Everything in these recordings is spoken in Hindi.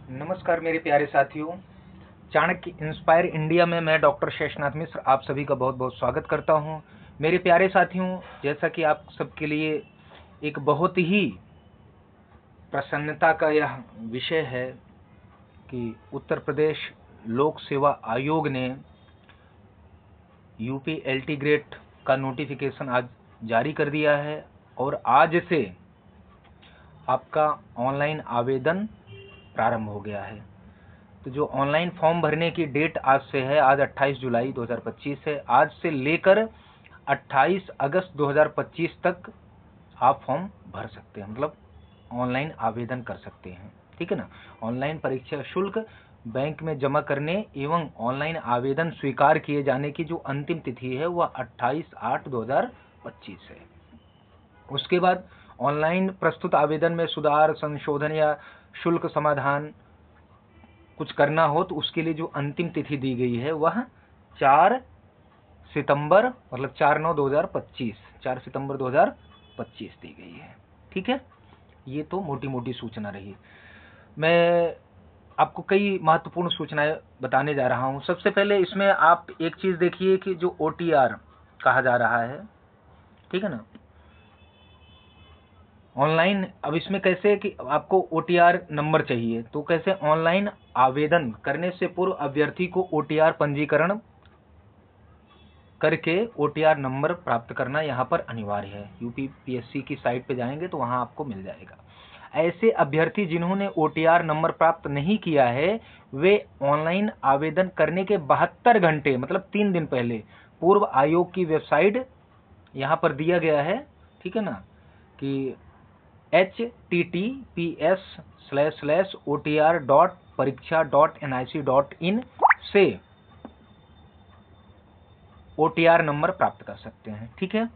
नमस्कार मेरे प्यारे साथियों, चाणक्य इंस्पायर इंडिया में मैं डॉक्टर शेषनाथ मिश्र आप सभी का बहुत बहुत स्वागत करता हूं। मेरे प्यारे साथियों, जैसा कि आप सबके लिए एक बहुत ही प्रसन्नता का यह विषय है कि उत्तर प्रदेश लोक सेवा आयोग ने यूपी एलटी ग्रेड का नोटिफिकेशन आज जारी कर दिया है और आज से आपका ऑनलाइन आवेदन प्रारंभ हो गया है। तो जो ऑनलाइन फॉर्म भरने की डेट आज से है, आज 28 जुलाई 2025 है। आज से लेकर 28 अगस्त 2025 तक आप फॉर्म भर सकते हैं, मतलब ऑनलाइन आवेदन कर सकते हैं। ठीक है ना। ऑनलाइन परीक्षा शुल्क बैंक में जमा करने एवं ऑनलाइन आवेदन स्वीकार किए जाने की जो अंतिम तिथि है वह 28/8/2025 है। उसके बाद ऑनलाइन प्रस्तुत आवेदन में सुधार, संशोधन या शुल्क समाधान कुछ करना हो तो उसके लिए जो अंतिम तिथि दी गई है वह 4 सितंबर मतलब 4/9/2025 4 सितंबर 2025 दी गई है। ठीक है। ये तो मोटी मोटी सूचना रही। मैं आपको कई महत्वपूर्ण सूचनाएं बताने जा रहा हूं। सबसे पहले इसमें आप एक चीज देखिए कि जो ओटीआर कहा जा रहा है, ठीक है ना, ऑनलाइन। अब इसमें कैसे कि आपको ओटीआर नंबर चाहिए, तो कैसे ऑनलाइन आवेदन करने से पूर्व अभ्यर्थी को ओटीआर पंजीकरण करके ओटीआर नंबर प्राप्त करना यहाँ पर अनिवार्य है। यूपीपीएससी की साइट पे जाएंगे तो वहाँ आपको मिल जाएगा। ऐसे अभ्यर्थी जिन्होंने ओटीआर नंबर प्राप्त नहीं किया है वे ऑनलाइन आवेदन करने के 72 घंटे मतलब 3 दिन पहले पूर्व आयोग की वेबसाइट यहाँ पर दिया गया है, ठीक है ना, कि https://otr.pariksha.nic.in से ओटीआर नंबर प्राप्त कर सकते हैं। ठीक है।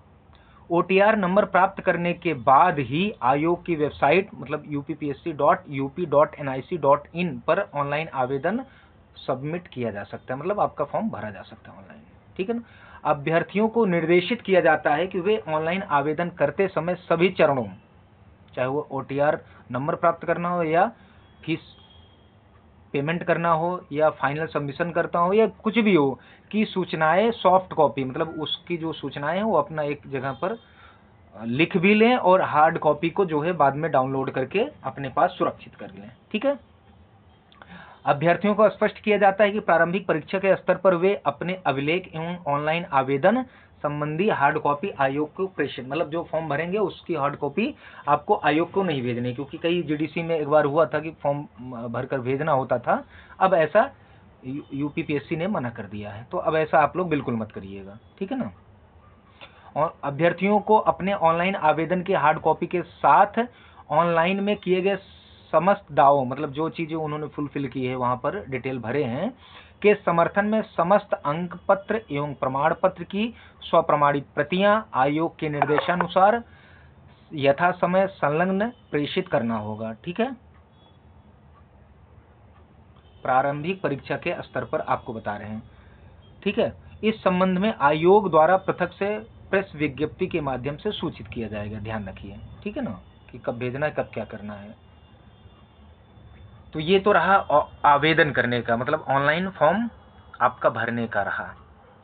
ओटीआर नंबर प्राप्त करने के बाद ही आयोग की वेबसाइट मतलब uppsc.up.nic.in पर ऑनलाइन आवेदन सबमिट किया जा सकता है, मतलब आपका फॉर्म भरा जा सकता है ऑनलाइन। ठीक है ना। अभ्यर्थियों को निर्देशित किया जाता है कि वे ऑनलाइन आवेदन करते समय सभी चरणों, चाहे वो ओटीआर नंबर प्राप्त करना हो या फीस पेमेंट करना हो या फाइनल सबमिशन करता हो या कुछ भी हो, कि सूचनाएं सॉफ्ट कॉपी मतलब उसकी जो सूचनाएं हैं वो अपना एक जगह पर लिख भी लें और हार्ड कॉपी को जो है बाद में डाउनलोड करके अपने पास सुरक्षित कर लें। ठीक है। अभ्यर्थियों को स्पष्ट किया जाता है कि प्रारंभिक परीक्षा के स्तर पर वे अपने अभिलेख एवं ऑनलाइन आवेदन संबंधी हार्ड कॉपी आयोग को प्रेषित, मतलब जो फॉर्म भरेंगे उसकी हार्ड कॉपी आपको आयोग को नहीं भेजनी, क्योंकि कई जीडीसी में एक बार हुआ था कि फॉर्म भरकर भेजना होता था। अब ऐसा यूपीपीएससी ने मना कर दिया है, तो अब ऐसा आप लोग बिल्कुल मत करिएगा। ठीक है ना। और अभ्यर्थियों को अपने ऑनलाइन आवेदन की हार्ड कॉपी के साथ ऑनलाइन में किए गए समस्त दावों, मतलब जो चीजें उन्होंने फुलफिल की है वहां पर डिटेल भरे हैं, के समर्थन में समस्त अंक पत्र एवं प्रमाण पत्र की स्वप्रमाणित प्रतियां आयोग के निर्देशानुसार यथा समय संलग्न प्रेषित करना होगा। ठीक है। प्रारंभिक परीक्षा के स्तर पर आपको बता रहे हैं। ठीक है। इस संबंध में आयोग द्वारा पृथक से प्रेस विज्ञप्ति के माध्यम से सूचित किया जाएगा, ध्यान रखिए। ठीक है ना, कि कब भेजना है कब क्या करना है। तो ये तो रहा आवेदन करने का, मतलब ऑनलाइन फॉर्म आपका भरने का रहा।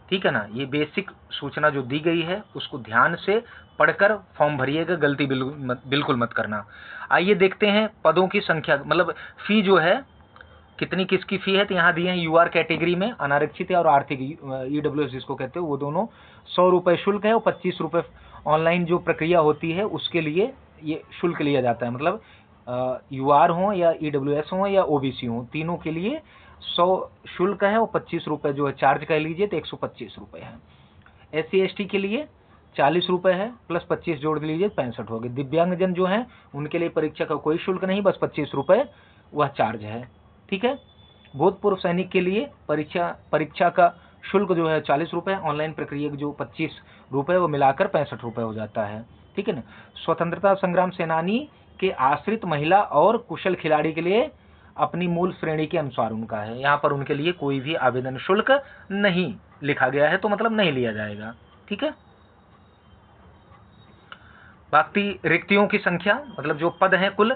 ठीक है ना। ये बेसिक सूचना जो दी गई है उसको ध्यान से पढ़कर फॉर्म भरिएगा, गलती बिल्कुल मत करना। आइए देखते हैं पदों की संख्या, मतलब फी जो है कितनी किसकी फी है। तो यहाँ दिए हैं यूआर कैटेगरी में अनारक्षित है और आर्थिक ईडब्ल्यूएस जिसको कहते हैं वो दोनों 100 रुपये शुल्क है और 25 रुपये ऑनलाइन जो प्रक्रिया होती है उसके लिए ये शुल्क लिया जाता है। मतलब यूआर हो या ईडब्ल्यूएस हो या ओबीसी हो, तीनों के लिए 100 शुल्क है और 25 रुपये जो है चार्ज कह लीजिए तो 125 रुपये है। SC ST के लिए 40 रुपये है प्लस 25 जोड़ लीजिए 65 हो गए। दिव्यांगजन जो है उनके लिए परीक्षा का कोई शुल्क नहीं, बस 25 रुपये वह चार्ज है। ठीक है। भूतपूर्व सैनिक के लिए परीक्षा का शुल्क जो है 40 रुपये, ऑनलाइन प्रक्रिया जो 25 रुपये वो मिलाकर 65 रुपये हो जाता है। ठीक है ना। स्वतंत्रता संग्राम सेनानी के आश्रित महिला और कुशल खिलाड़ी के लिए अपनी मूल श्रेणी के अनुसार उनका है, यहाँ पर उनके लिए कोई भी आवेदन शुल्क नहीं लिखा गया है, तो मतलब नहीं लिया जाएगा। ठीक है। बाकी रिक्तियों की संख्या, मतलब जो पद हैं कुल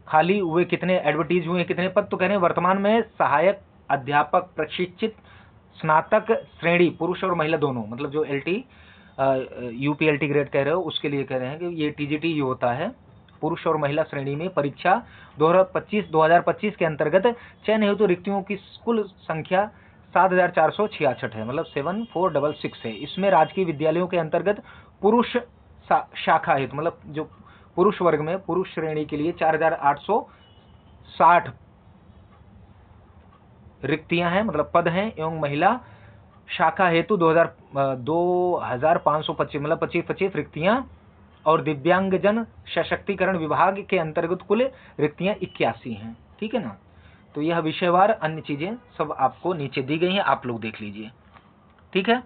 खाली हुए कितने, एडवर्टीज हुए कितने पद, तो कह रहे हैं वर्तमान में सहायक अध्यापक प्रशिक्षित स्नातक श्रेणी पुरुष और महिला दोनों, मतलब जो LT UPLT ग्रेड कह रहे हो उसके लिए कह रहे हैं कि ये TGT ही होता है, पुरुष और महिला श्रेणी में परीक्षा 2025 के अंतर्गत चयन हेतु रिक्तियों की कुल संख्या 7466 है, मतलब 7466 है। इसमें राजकीय विद्यालयों के अंतर्गत पुरुष शाखा हेतु, मतलब जो पुरुष वर्ग में पुरुष श्रेणी के लिए 4860 रिक्तियां हैं, मतलब पद हैं, एवं महिला शाखा हेतु 2525 मतलब 25 रिक्तियां, और दिव्यांगजन सशक्तिकरण विभाग के अंतर्गत कुल रिक्तियां 81 हैं। ठीक है ना। तो यह विषयवार अन्य चीजें सब आपको नीचे दी गई हैं, आप लोग देख लीजिए। ठीक है।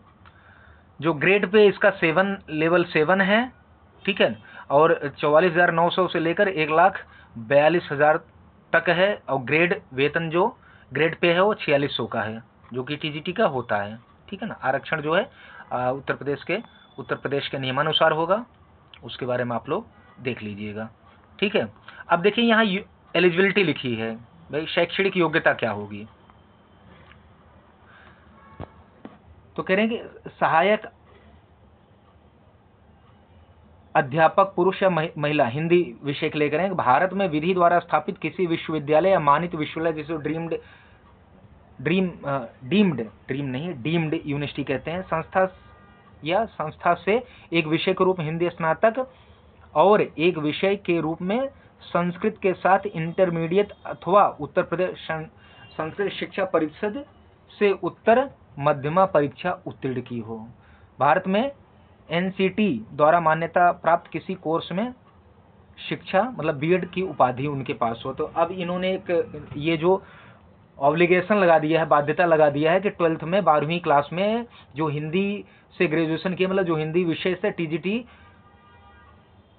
जो ग्रेड पे इसका लेवल 7 है। ठीक है। और 44,900 से लेकर 1,42,000 तक है, और ग्रेड वेतन जो ग्रेड पे है वो 4600 का है, जो कि TGT का होता है। ठीक है ना। आरक्षण जो है उत्तर प्रदेश के नियमानुसार होगा, उसके बारे में आप लोग देख लीजिएगा। ठीक है। अब देखिए यहाँ एलिजिबिलिटी लिखी है, भाई शैक्षणिक योग्यता क्या होगी। तो कह रहे हैं कि सहायक अध्यापक पुरुष या महिला हिंदी विषय के लिए करें, भारत में विधि द्वारा स्थापित किसी विश्वविद्यालय या मानित विश्वविद्यालय जिसे डीम्ड यूनिवर्सिटी कहते हैं, संस्था से एक विषय के रूप में हिंदी स्नातक और एक विषय के रूप में संस्कृत के साथ इंटरमीडिएट अथवा उत्तर प्रदेश संस्कृत शिक्षा परिषद से उत्तर मध्यमा परीक्षा उत्तीर्ण की हो। भारत में NCT द्वारा मान्यता प्राप्त किसी कोर्स में शिक्षा मतलब B.Ed की उपाधि उनके पास हो। तो अब इन्होंने एक ये जो ऑब्लिगेशन लगा दिया है, बाध्यता लगा दिया है कि 12th में 12वीं क्लास में जो हिंदी से ग्रेजुएशन किया, मतलब जो हिंदी विषय से TGT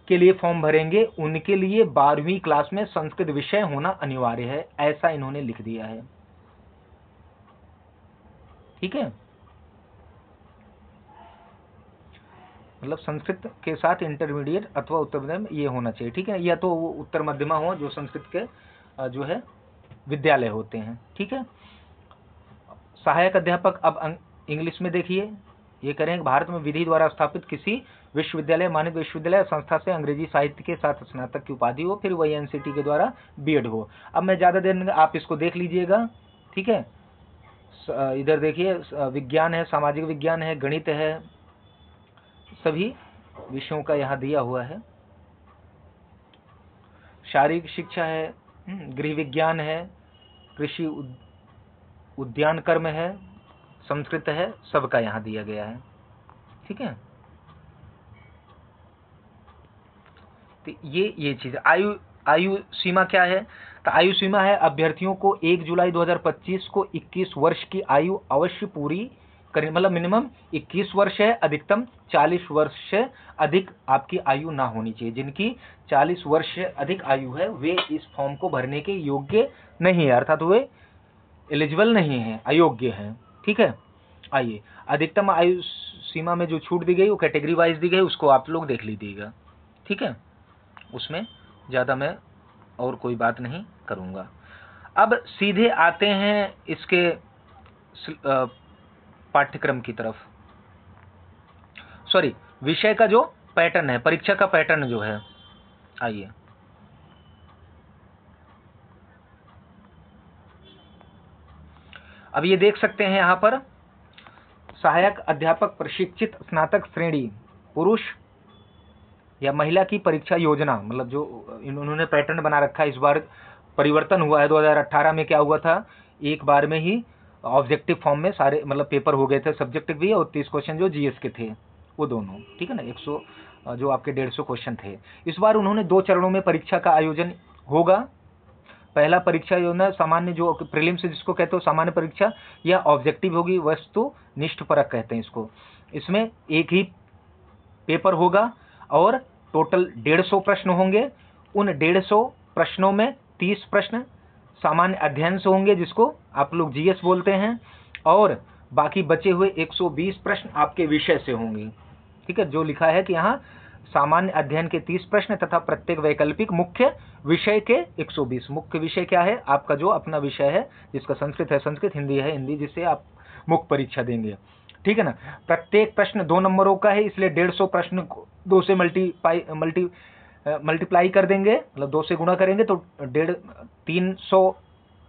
के लिए फॉर्म भरेंगे उनके लिए 12वीं क्लास में संस्कृत विषय होना अनिवार्य है, ऐसा इन्होंने लिख दिया है। ठीक है। मतलब संस्कृत के साथ इंटरमीडिएट अथवा उत्तर प्रदेश में ये होना चाहिए। ठीक है। या तो वो उत्तर मध्यमा हो जो संस्कृत के जो है विद्यालय होते हैं। ठीक है। सहायक अध्यापक अब इंग्लिश में देखिए, ये करें भारत में विधि द्वारा स्थापित किसी विश्वविद्यालय मानित विश्वविद्यालय संस्था से अंग्रेजी साहित्य के साथ स्नातक की उपाधि हो, फिर वही NCT के द्वारा B.Ed हो। अब मैं ज्यादा देर आप इसको देख लीजिएगा। ठीक है। इधर देखिए विज्ञान है, सामाजिक विज्ञान है, गणित है, सभी विषयों का यहाँ दिया हुआ है। शारीरिक शिक्षा है, गृह विज्ञान है, कृषि उद्यान कर्म है, संस्कृत है, सबका यहाँ दिया गया है। ठीक है। तो ये चीज आयु सीमा क्या है। तो आयु सीमा है अभ्यर्थियों को 1 जुलाई 2025 को 21 वर्ष की आयु अवश्य पूरी करें, मतलब मिनिमम 21 वर्ष है, अधिकतम 40 वर्ष से अधिक आपकी आयु ना होनी चाहिए। जिनकी 40 वर्ष से अधिक आयु है वे इस फॉर्म को भरने के योग्य नहीं है, अर्थात वे एलिजिबल नहीं है, अयोग्य है। ठीक है। आइए अधिकतम आयु सीमा में जो छूट दी गई वो कैटेगरी वाइज दी गई, उसको आप लोग देख लीजिएगा। ठीक है। उसमें ज्यादा मैं और कोई बात नहीं करूंगा। अब सीधे आते हैं इसके पाठ्यक्रम की तरफ, सॉरी विषय का जो पैटर्न है, परीक्षा का पैटर्न जो है। आइए अब ये देख सकते हैं यहाँ पर सहायक अध्यापक प्रशिक्षित स्नातक श्रेणी पुरुष या महिला की परीक्षा योजना, मतलब जो इन्होंने पैटर्न बना रखा है। इस बार परिवर्तन हुआ है। 2018 में क्या हुआ था, एक बार में ही ऑब्जेक्टिव फॉर्म में सारे मतलब पेपर हो गए थे, सब्जेक्टिव भी और 30 क्वेश्चन जो GS के थे वो दोनों। ठीक है ना। 100 जो आपके 150 क्वेश्चन थे। इस बार उन्होंने 2 चरणों में परीक्षा का आयोजन होगा। पहला परीक्षा योजना सामान्य जो प्रीलिम्स जिसको कहते हो सामान्य परीक्षा, या ऑब्जेक्टिव होगी, वस्तुनिष्ठ परख कहते हैं इसको। इसमें एक ही पेपर होगा और टोटल 150 प्रश्न होंगे। उन 150 प्रश्नों में 30 प्रश्न सामान्य अध्ययन से होंगे जिसको आप लोग GS बोलते हैं, और बाकी बचे हुए 120 प्रश्न आपके विषय से होंगे। ठीक है। जो लिखा है कि यहाँ सामान्य अध्ययन के 30 प्रश्न तथा प्रत्येक वैकल्पिक मुख्य विषय के 120। मुख्य विषय क्या है? आपका जो अपना विषय है, जिसका संस्कृत है संस्कृत, हिंदी है हिंदी, जिससे आप मुख्य परीक्षा देंगे, ठीक है ना। प्रत्येक प्रश्न 2 नंबरों का है, इसलिए 150 प्रश्न को 2 से मल्टीप्लाई कर देंगे, मतलब 2 से गुणा करेंगे तो 300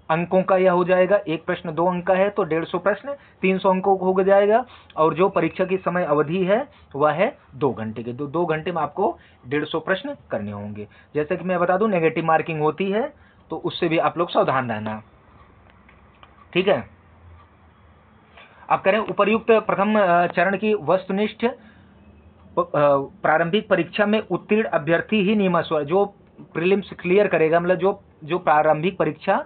अंकों का यह हो जाएगा। एक प्रश्न 2 अंक का है तो 150 प्रश्न 300 अंकों को हो जाएगा। और जो परीक्षा की समय अवधि है वह है 2 घंटे की। 2 घंटे में आपको 150 प्रश्न करने होंगे। जैसे कि मैं बता दूं, नेगेटिव मार्किंग होती है तो उससे भी आप लोग सावधान रहना, ठीक है। अब करें उपर्युक्त प्रथम चरण की वस्तुनिष्ठ प्रारंभिक परीक्षा में उत्तीर्ण अभ्यर्थी ही नियमानुसार जो प्रीलिम्स क्लियर करेगा, मतलब जो प्रारंभिक परीक्षा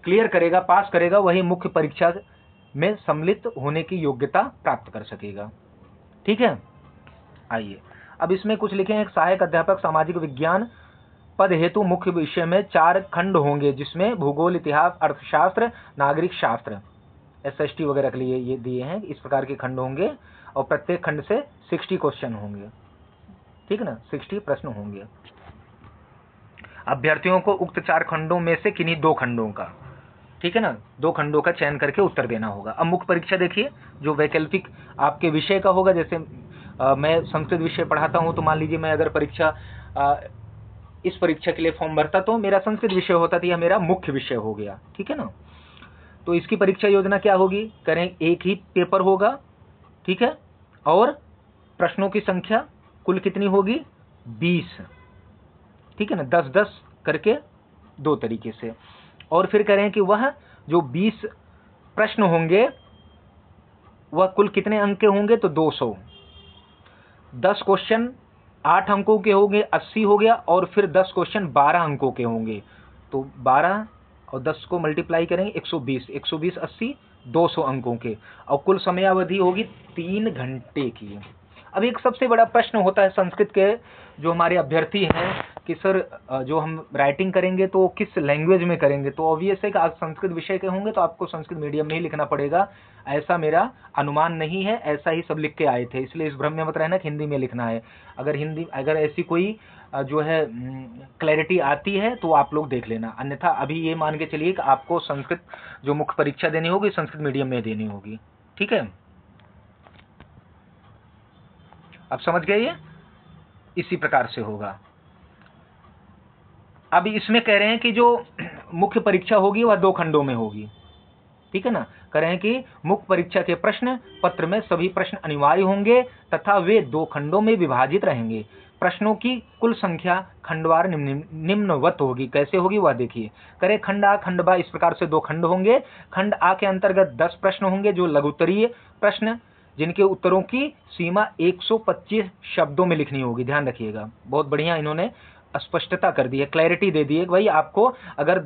क्लियर करेगा, पास करेगा, वही मुख्य परीक्षा में सम्मिलित होने की योग्यता प्राप्त कर सकेगा, ठीक है। आइए अब इसमें कुछ लिखे हैं। एक सहायक अध्यापक सामाजिक विज्ञान पद हेतु मुख्य विषय में 4 खंड होंगे, जिसमें भूगोल, इतिहास, अर्थशास्त्र, नागरिक शास्त्र, SST वगैरह के लिए ये दिए हैं। इस प्रकार के खंड होंगे और प्रत्येक खंड से 60 क्वेश्चन होंगे, ठीक है ना, 60 प्रश्न होंगे। अभ्यर्थियों को उक्त 4 खंडों में से किन्हीं 2 खंडों का, ठीक है ना, 2 खंडों का चयन करके उत्तर देना होगा। अब मुख्य परीक्षा देखिए, जो वैकल्पिक आपके विषय का होगा। जैसे मैं संस्कृत विषय पढ़ाता हूं, तो मान लीजिए मैं अगर इस परीक्षा के लिए फॉर्म भरता तो मेरा संस्कृत विषय होता, तो यह मेरा मुख्य विषय हो गया, ठीक है ना। तो इसकी परीक्षा योजना क्या होगी? करें, एक ही पेपर होगा, ठीक है, और प्रश्नों की संख्या कुल कितनी होगी? 20, ठीक है ना, 10-10 करके 2 तरीके से। और फिर करें कि वह जो 20 प्रश्न होंगे वह कुल कितने अंक के होंगे? तो 200। 10 क्वेश्चन 8 अंकों के होंगे, 80 हो गया। और फिर 10 क्वेश्चन 12 अंकों के होंगे, तो 12 और 10 को मल्टीप्लाई करेंगे, 120, 120 80 200 अंकों के। और कुल समयावधि होगी 3 घंटे की। अब एक सबसे बड़ा प्रश्न होता है संस्कृत के जो हमारे अभ्यर्थी हैं कि सर जो हम राइटिंग करेंगे तो किस लैंग्वेज में करेंगे? तो ऑब्वियस है कि आप संस्कृत विषय के होंगे तो आपको संस्कृत मीडियम में ही लिखना पड़ेगा, ऐसा मेरा अनुमान नहीं है, ऐसा ही सब लिख के आए थे, इसलिए इस भ्रम में मत रहना कि हिंदी में लिखना है। अगर ऐसी कोई जो है क्लैरिटी आती है तो आप लोग देख लेना, अन्यथा अभी ये मान के चलिए कि आपको संस्कृत जो मुख्य परीक्षा देनी होगी संस्कृत मीडियम में देनी होगी, ठीक है। अब समझ गए? ये इसी प्रकार से होगा। अब इसमें कह रहे हैं कि जो मुख्य परीक्षा होगी वह 2 खंडों में होगी, ठीक है ना। कह रहे हैं कि मुख्य परीक्षा के प्रश्न पत्र में सभी प्रश्न अनिवार्य होंगे तथा वे 2 खंडों में विभाजित रहेंगे। प्रश्नों की कुल संख्या खंडवार निम्नवत होगी। कैसे होगी वह देखिए। करें खंड आ खंड बा, इस प्रकार से 2 खंड होंगे। खंड आ के अंतर्गत 10 प्रश्न होंगे जो लघुत्तरीय प्रश्न, जिनके उत्तरों की सीमा 125 शब्दों में लिखनी होगी। ध्यान रखिएगा, बहुत बढ़िया इन्होंने स्पष्टता कर दी है, क्लैरिटी दे दी है। भाई आपको अगर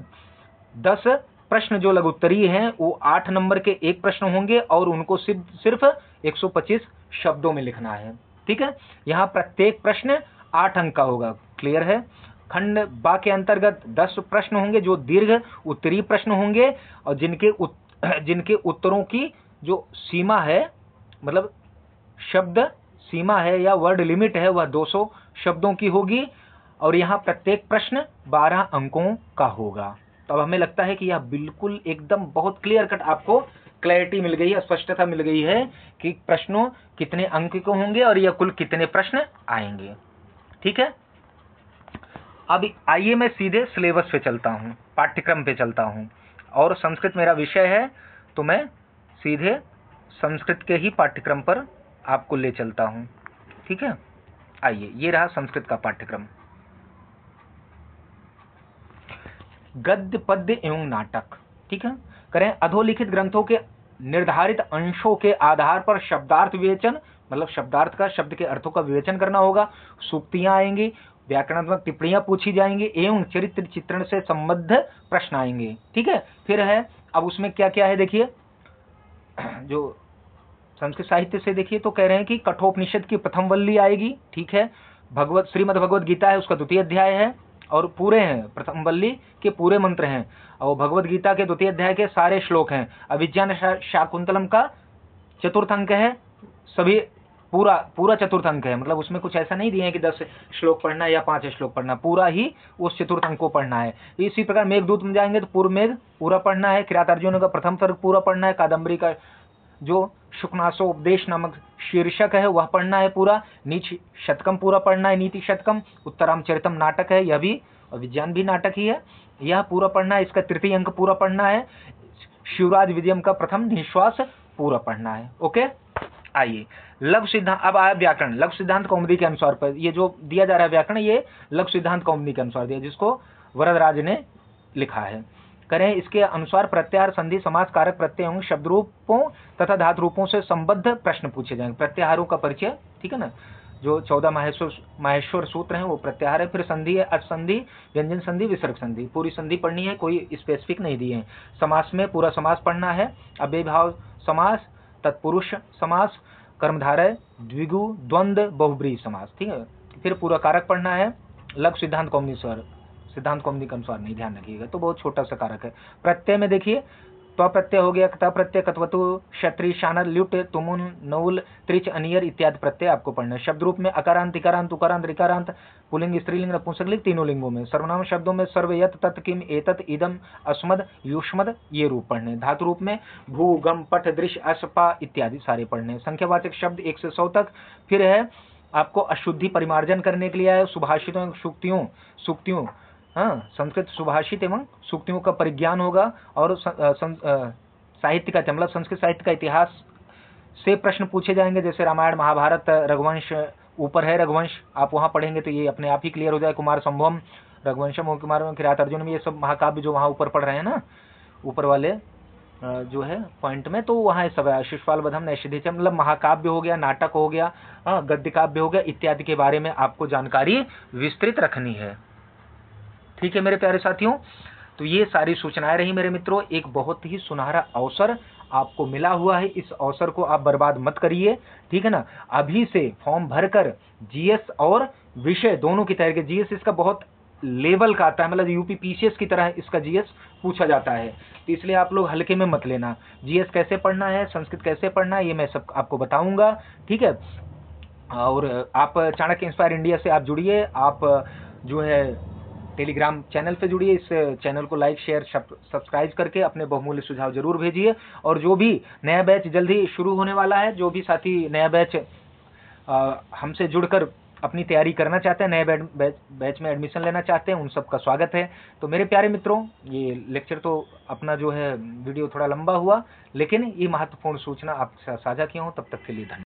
10 प्रश्न जो लघुत्तरीय हैं वो 8 नंबर के 1 प्रश्न होंगे और उनको सिर्फ 125 शब्दों में लिखना है, ठीक है। यहाँ प्रत्येक प्रश्न 8 अंक का होगा, क्लियर है। खंड बा के अंतर्गत 10 प्रश्न होंगे जो दीर्घ उत्तरीय प्रश्न होंगे और जिनके उत्तरों की जो सीमा है, मतलब शब्द सीमा है या वर्ड लिमिट है, वह 200 शब्दों की होगी। और यहाँ प्रत्येक प्रश्न 12 अंकों का होगा। तो अब हमें लगता है कि यह बिल्कुल एकदम बहुत क्लियर कट आपको क्लैरिटी मिल गई है, स्पष्टता मिल गई है कि प्रश्नों कितने अंक के होंगे और यह कुल कितने प्रश्न आएंगे, ठीक है। अब आइए मैं सीधे सिलेबस पे चलता हूँ, पाठ्यक्रम पे चलता हूँ। और संस्कृत मेरा विषय है तो मैं सीधे संस्कृत के ही पाठ्यक्रम पर आपको ले चलता हूँ, ठीक है। आइए, ये रहा संस्कृत का पाठ्यक्रम। गद्य, पद्य एवं नाटक, ठीक है। करें अधोलिखित ग्रंथों के निर्धारित अंशों के आधार पर शब्दार्थ विवेचन, मतलब शब्दार्थ का, शब्द के अर्थों का विवेचन करना होगा। सूक्तियां आएंगी, व्याकरणात्मक टिप्पणियां पूछी जाएंगी एवं चरित्र चित्रण से संबद्ध प्रश्न आएंगे, ठीक है। फिर है, अब उसमें क्या क्या है देखिए, जो संस्कृत साहित्य से देखिए तो कह रहे हैं कि कठोपनिषद की प्रथम वल्ली आएगी, ठीक है। श्रीमद् भगवद गीता है, उसका 2य अध्याय है और पूरे हैं, प्रथम वल्ली के पूरे मंत्र हैं और भगवद गीता के 2य अध्याय के सारे श्लोक हैं। अभिज्ञान शाकुंतलम का 4th अंक है, सभी पूरा पूरा चतुर्थ अंक है, मतलब उसमें कुछ ऐसा नहीं दिए है कि 10 श्लोक पढ़ना है या 5 श्लोक पढ़ना, पूरा ही उस चतुर्थ अंक को पढ़ना है। इसी प्रकार मेघदूत में जाएंगे तो पूर्व मेघ पूरा पढ़ना है, किरात अर्जुन का प्रथम सर्ग पूरा पढ़ना है, कादम्बरी का जो शुक्नासो उपदेश नामक शीर्षक है वह पढ़ना है पूरा, नीच शतकम पूरा पढ़ना है, नीति शतकम, उत्तरामचरितम नाटक है, यह भी विज्ञान भी नाटक ही है, यह पूरा पढ़ना है, इसका तृतीय अंक पूरा पढ़ना है, शिवराज विजयम का प्रथम निश्वास पूरा पढ़ना है। ओके, आइए लघु सिद्धांत, अब आया व्याकरण। लघु सिद्धांत कौमुदी के अनुसार पर ये जो दिया जा रहा है व्याकरण, ये लघु सिद्धांत कौमुदी के अनुसार दिया, जिसको वरदराज ने लिखा है। करें इसके अनुसार प्रत्याहार, संधि, समास, कारक प्रत्ययों, शब्द रूपों तथा धातु रूपों से संबद्ध प्रश्न पूछे जाएंगे। प्रत्याहारों का परिचय, ठीक है ना, जो 14 माहेश्वर सूत्र हैं वो प्रत्याहार है। फिर संधि है, अच संधि, व्यंजन संधि, विसर्ग संधि, पूरी संधि पढ़नी है, कोई स्पेसिफिक नहीं दिए हैं। समास में पूरा समास पढ़ना है, अव्ययभाव समास, तत्पुरुष समास, कर्मधारय, द्विगु, द्वंद्व, बहुब्रीहि समास, ठीक है। फिर पूरा कारक पढ़ना है, लघु सिद्धांत कौमुदी सर, सिद्धांत कौमुदी के अनुसार नहीं, ध्यान रखिएगा, तो बहुत छोटा सा कारक है। प्रत्यय में देखिए, त्व प्रत्यय हो गया, कता प्रत्यय, कतवतु, क्षत्रि, शानर, ल्युट, तुमुन, नौल, त्रिच, अनियर इत्यादि प्रत्यय आपको पढ़ना है। शब्द रूप में अकारांत, इकारांत, उकारांत, ऋकारांत, पुल्लिंग, स्त्रीलिंग, नपुंसकलिंग तीनों लिंगों में। सर्वनाम शब्दों में सर्व, यत्, तत्, किम, एतत्, इदम, अस्मद, युष्मद ये रूप पढ़ने। धातु रूप में भू, गम, पठ, दृश्य, अस, पा इत्यादि सारे पढ़ने। संख्यावाचक शब्द 1 से 100 तक। फिर है आपको अशुद्धि परिमार्जन करने के लिए है, सुभाषितों, सूक्तियों, हाँ, संस्कृत सुभाषित एवं सूक्तियों का परिज्ञान होगा, और साहित्य का, मतलब संस्कृत साहित्य का इतिहास से प्रश्न पूछे जाएंगे, जैसे रामायण, महाभारत, रघुवंश, ऊपर है रघुवंश, आप वहाँ पढ़ेंगे तो ये अपने आप ही क्लियर हो जाए। कुमार संभवम, रघुवंशम, कुमार, किरात अर्जुन में, ये सब महाकाव्य जो वहाँ ऊपर पढ़ रहे हैं ना, ऊपर वाले जो है पॉइंट में, तो वहाँ सब है। शिशुपाल वधम, नैषधीयम, मतलब महाकाव्य हो गया, नाटक हो गया, गद्य काव्य हो गया इत्यादि के बारे में आपको जानकारी विस्तृत रखनी है। ठीक है मेरे प्यारे साथियों, तो ये सारी सूचनाएं रही मेरे मित्रों। एक बहुत ही सुनहरा अवसर आपको मिला हुआ है, इस अवसर को आप बर्बाद मत करिए, ठीक है ना। अभी से फॉर्म भरकर जीएस और विषय दोनों की तैयारी, जीएस इसका बहुत लेवल का आता है, मतलब यूपी पीसीएस की तरह इसका जीएस पूछा जाता है, तो इसलिए आप लोग हल्के में मत लेना। जीएस कैसे पढ़ना है, संस्कृत कैसे पढ़ना है, ये मैं सब आपको बताऊंगा, ठीक है। और आप चाणक्य इंस्पायर इंडिया से आप जुड़िए, आप जो है टेलीग्राम चैनल पे जुड़िए, इस चैनल को लाइक, शेयर, सब्सक्राइब करके अपने बहुमूल्य सुझाव जरूर भेजिए। और जो भी नया बैच जल्दी शुरू होने वाला है, जो भी साथी नया बैच हमसे जुड़कर अपनी तैयारी करना चाहते हैं, नए बैच में एडमिशन लेना चाहते हैं, उन सबका स्वागत है। तो मेरे प्यारे मित्रों, ये लेक्चर तो अपना जो है वीडियो थोड़ा लंबा हुआ, लेकिन ये महत्वपूर्ण सूचना आपके साथ साझा किया हूँ। तब तक के लिए धन्यवाद।